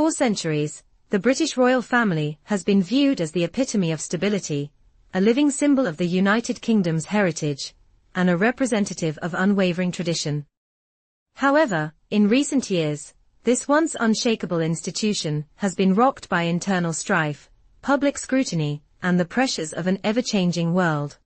For centuries, the British royal family has been viewed as the epitome of stability, a living symbol of the United Kingdom's heritage, and a representative of unwavering tradition. However, in recent years, this once unshakable institution has been rocked by internal strife, public scrutiny, and the pressures of an ever-changing world.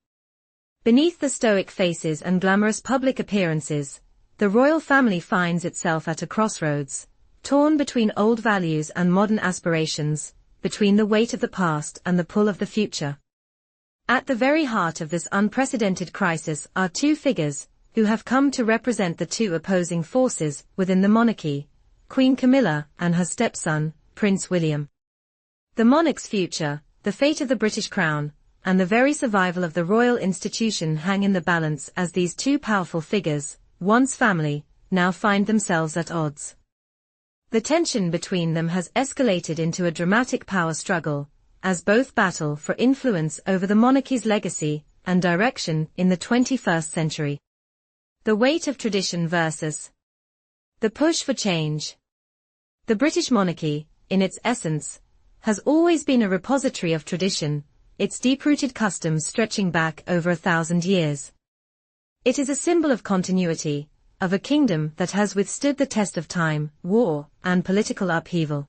Beneath the stoic faces and glamorous public appearances, the royal family finds itself at a crossroads, torn between old values and modern aspirations, between the weight of the past and the pull of the future. At the very heart of this unprecedented crisis are two figures who have come to represent the two opposing forces within the monarchy, Queen Camilla and her stepson, Prince William. The monarch's future, the fate of the British crown, and the very survival of the royal institution hang in the balance as these two powerful figures, once family, now find themselves at odds. The tension between them has escalated into a dramatic power struggle, as both battle for influence over the monarchy's legacy and direction in the 21st century. The weight of tradition versus the push for change. The British monarchy, in its essence, has always been a repository of tradition, its deep-rooted customs stretching back over 1,000 years. It is a symbol of continuity, of a kingdom that has withstood the test of time, war, and political upheaval.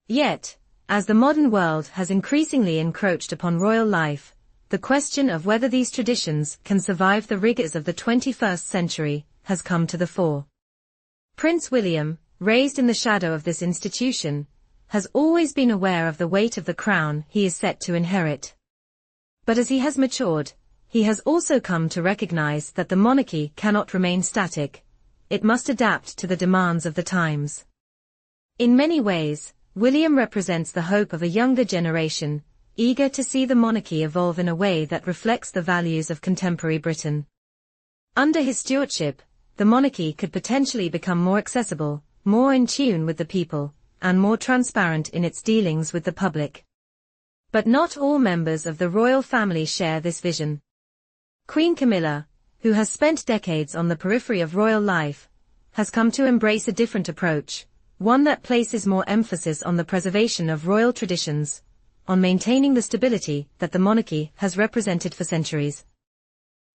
Yet, as the modern world has increasingly encroached upon royal life, the question of whether these traditions can survive the rigors of the 21st century has come to the fore. Prince William, raised in the shadow of this institution, has always been aware of the weight of the crown he is set to inherit. But as he has matured, he has also come to recognize that the monarchy cannot remain static. It must adapt to the demands of the times. In many ways, William represents the hope of a younger generation, eager to see the monarchy evolve in a way that reflects the values of contemporary Britain. Under his stewardship, the monarchy could potentially become more accessible, more in tune with the people, and more transparent in its dealings with the public. But not all members of the royal family share this vision. Queen Camilla, who has spent decades on the periphery of royal life, has come to embrace a different approach, one that places more emphasis on the preservation of royal traditions, on maintaining the stability that the monarchy has represented for centuries.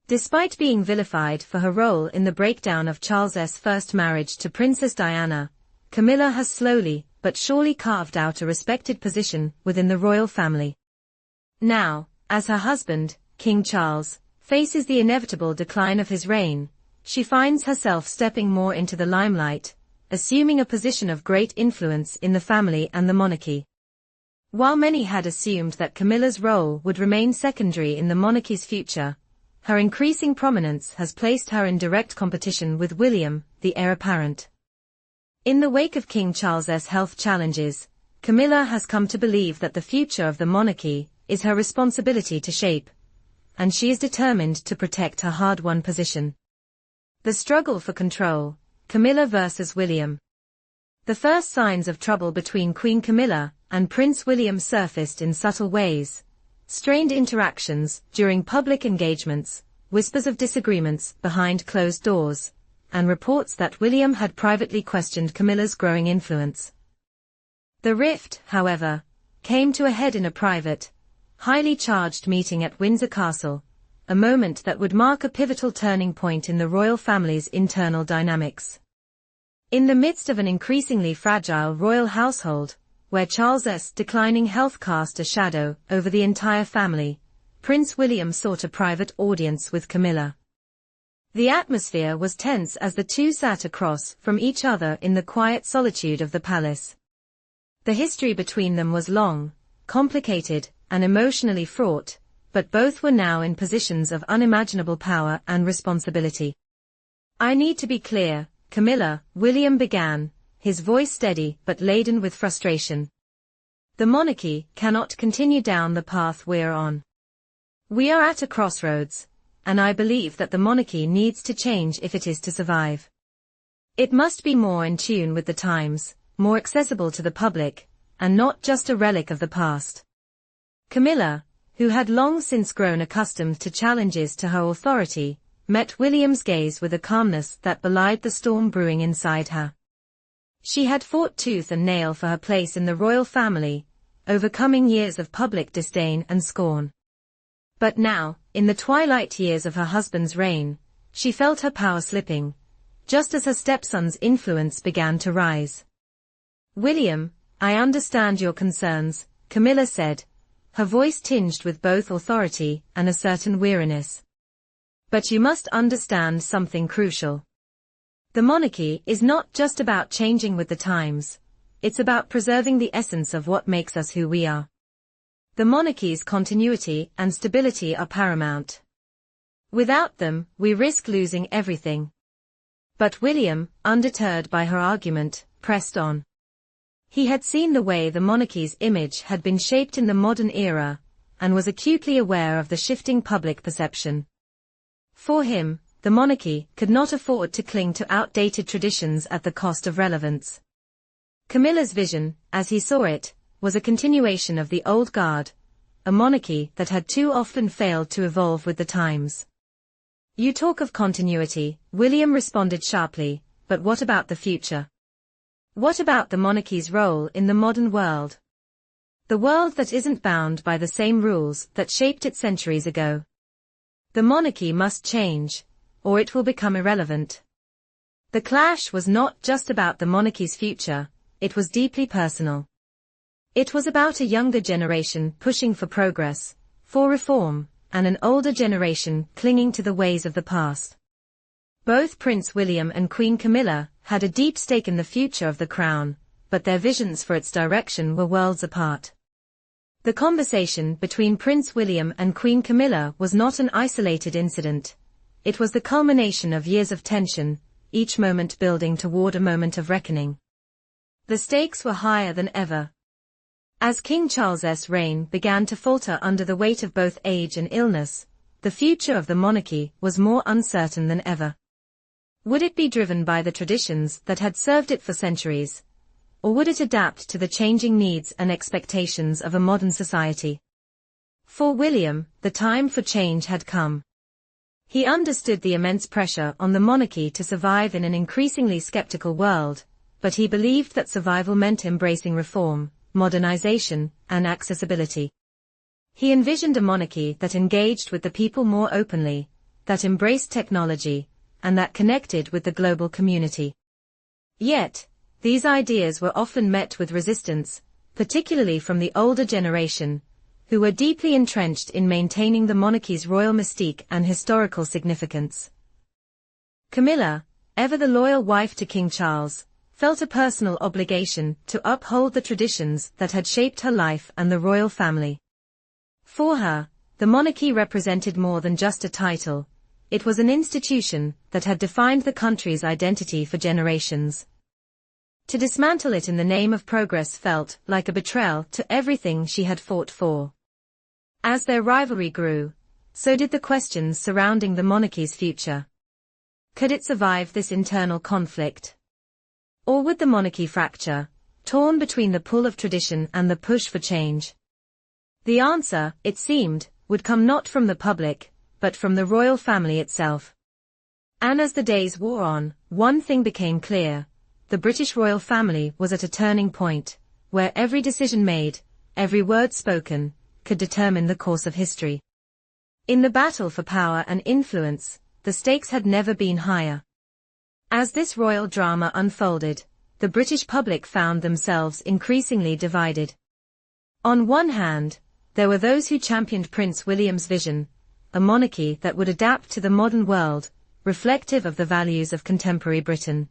Despite being vilified for her role in the breakdown of Charles's first marriage to Princess Diana, Camilla has slowly but surely carved out a respected position within the royal family. Now, as her husband, King Charles, faces the inevitable decline of his reign, she finds herself stepping more into the limelight, assuming a position of great influence in the family and the monarchy. While many had assumed that Camilla's role would remain secondary in the monarchy's future, her increasing prominence has placed her in direct competition with William, the heir apparent. In the wake of King Charles's health challenges, Camilla has come to believe that the future of the monarchy is her responsibility to shape, and she is determined to protect her hard-won position. The struggle for control, Camilla versus William. The first signs of trouble between Queen Camilla and Prince William surfaced in subtle ways: strained interactions during public engagements, whispers of disagreements behind closed doors, and reports that William had privately questioned Camilla's growing influence. The rift, however, came to a head in a private, highly charged meeting at Windsor Castle, a moment that would mark a pivotal turning point in the royal family's internal dynamics. In the midst of an increasingly fragile royal household, where Charles's declining health cast a shadow over the entire family, Prince William sought a private audience with Camilla. The atmosphere was tense as the two sat across from each other in the quiet solitude of the palace. The history between them was long, complicated, and emotionally fraught, but both were now in positions of unimaginable power and responsibility. "I need to be clear, Camilla," William began, his voice steady but laden with frustration. "The monarchy cannot continue down the path we're on. We are at a crossroads, and I believe that the monarchy needs to change if it is to survive. It must be more in tune with the times, more accessible to the public, and not just a relic of the past." Camilla, who had long since grown accustomed to challenges to her authority, met William's gaze with a calmness that belied the storm brewing inside her. She had fought tooth and nail for her place in the royal family, overcoming years of public disdain and scorn. But now, in the twilight years of her husband's reign, she felt her power slipping, just as her stepson's influence began to rise. "William, I understand your concerns," Camilla said, her voice tinged with both authority and a certain weariness. "But you must understand something crucial. The monarchy is not just about changing with the times, it's about preserving the essence of what makes us who we are. The monarchy's continuity and stability are paramount. Without them, we risk losing everything." But William, undeterred by her argument, pressed on. He had seen the way the monarchy's image had been shaped in the modern era, and was acutely aware of the shifting public perception. For him, the monarchy could not afford to cling to outdated traditions at the cost of relevance. Camilla's vision, as he saw it, was a continuation of the old guard, a monarchy that had too often failed to evolve with the times. "You talk of continuity," William responded sharply, "but what about the future? What about the monarchy's role in the modern world? The world that isn't bound by the same rules that shaped it centuries ago. The monarchy must change, or it will become irrelevant." The clash was not just about the monarchy's future, it was deeply personal. It was about a younger generation pushing for progress, for reform, and an older generation clinging to the ways of the past. Both Prince William and Queen Camilla had a deep stake in the future of the crown, but their visions for its direction were worlds apart. The conversation between Prince William and Queen Camilla was not an isolated incident. It was the culmination of years of tension, each moment building toward a moment of reckoning. The stakes were higher than ever. As King Charles's reign began to falter under the weight of both age and illness, the future of the monarchy was more uncertain than ever. Would it be driven by the traditions that had served it for centuries, or would it adapt to the changing needs and expectations of a modern society? For William, the time for change had come. He understood the immense pressure on the monarchy to survive in an increasingly skeptical world, but he believed that survival meant embracing reform, modernization, and accessibility. He envisioned a monarchy that engaged with the people more openly, that embraced technology, and that connected with the global community. Yet, these ideas were often met with resistance, particularly from the older generation, who were deeply entrenched in maintaining the monarchy's royal mystique and historical significance. Camilla, ever the loyal wife to King Charles, felt a personal obligation to uphold the traditions that had shaped her life and the royal family. For her, the monarchy represented more than just a title. It was an institution that had defined the country's identity for generations. To dismantle it in the name of progress felt like a betrayal to everything she had fought for. As their rivalry grew, so did the questions surrounding the monarchy's future. Could it survive this internal conflict? Or would the monarchy fracture, torn between the pull of tradition and the push for change? The answer, it seemed, would come not from the public, but from the royal family itself. And as the days wore on, one thing became clear: the British royal family was at a turning point, where every decision made, every word spoken, could determine the course of history. In the battle for power and influence, the stakes had never been higher. As this royal drama unfolded, the British public found themselves increasingly divided. On one hand, there were those who championed Prince William's vision, a monarchy that would adapt to the modern world, reflective of the values of contemporary Britain.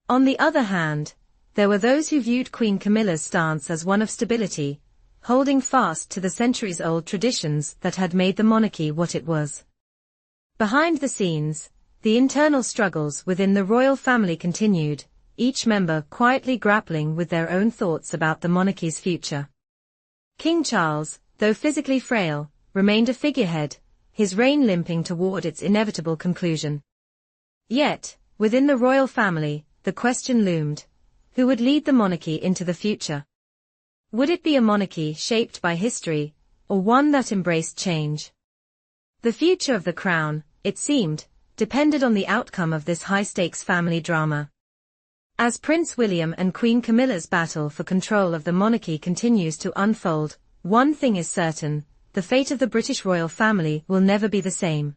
On the other hand, there were those who viewed Queen Camilla's stance as one of stability, holding fast to the centuries-old traditions that had made the monarchy what it was. Behind the scenes, the internal struggles within the royal family continued, each member quietly grappling with their own thoughts about the monarchy's future. King Charles, though physically frail, remained a figurehead, his reign limping toward its inevitable conclusion. Yet, within the royal family, the question loomed: who would lead the monarchy into the future? Would it be a monarchy shaped by history, or one that embraced change? The future of the crown, it seemed, depended on the outcome of this high-stakes family drama. As Prince William and Queen Camilla's battle for control of the monarchy continues to unfold, one thing is certain: the fate of the British royal family will never be the same.